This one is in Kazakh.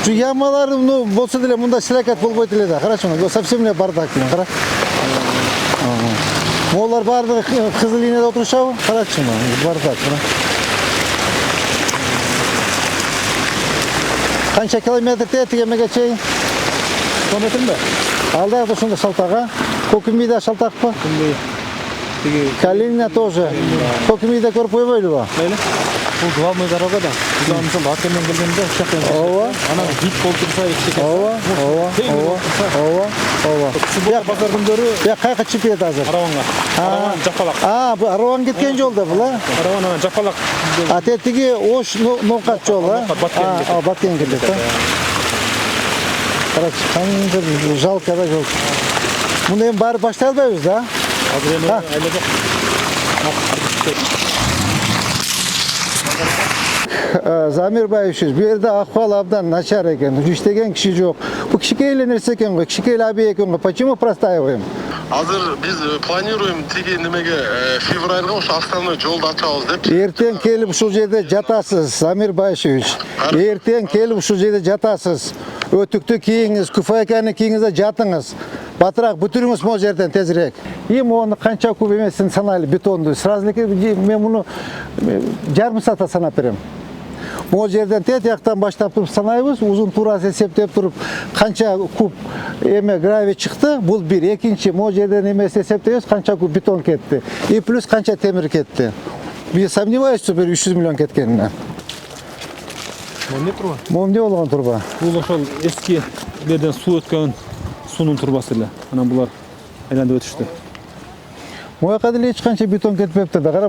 Şu yamalar bolsa деле мында силакат болбойт эле да. Карачы, совсем эле бардак мен, кара. Олар бардыгы кызыл линияда отурушабы? Карачы, бардак, кара. Канча километр тегемеге чейин? Километр да? Алдагы ошондо шалтага. Кокумида шалтакпы? Калинина тоже. Кокумида көрүп койбойлубу? Мейли. Бул главный дорога да. Biz мисалы Акенен келгенде учакпен Ооба. Анан бит болуп турса эчтеке. Ооба. Суббота базар күндөрү Я кайка чыгып кетет азыр? Араванга. Араван Жапалак. Бу Араван кеткен жолда бул, а? Араван анан Жапалак. Тетиги Ош Ноокат жол, а? Баткен кетет, а? Карачы, кандай жалко да жол. Муну эми баары баштай албайбыз да? Азыр эми айла жок. Замир Байышевич, bu yerде акыбал абдан начар экен. Иштеген киши жок. Бу кичикейле нерсе экен го, кичикейле аби экен го. Почему простаиваем? Азыр биз планируем тиги немеге февральга ошо основной жолду ачабыз деп. Эртең келип ушул жерде жатасыз, Замир Байышевич. Эртең келип ушул жерде жатасыз. Өтүктү кийиңиз, куфайканы кийиңиз да жатыңыз. Батыраак бүтүрүңүз могу жерден тезирээк. Эми оны канча куб эмесин санайлы бетонду. Сразу эле мен муну жарым саатта санап берем. Могу жерден тияктан баштап туруп санайбыз, узун туурасын эсептеп туруп канча куб эме гравий чыкты, бул бир. Экинчи могу жерден эмесин эсептейбиз, канча куб бетон кетти. И плюс канча темир кетти. Мен сомневаюсь, что 300 миллион кеткенине. Эмне турба? Эмне болгон турба? Бул ошол эски жерден суу өткөн суунун турбасы эле. Анан булар айланып өтүштү. Могу жака деле эч канча бетон кетпепти да.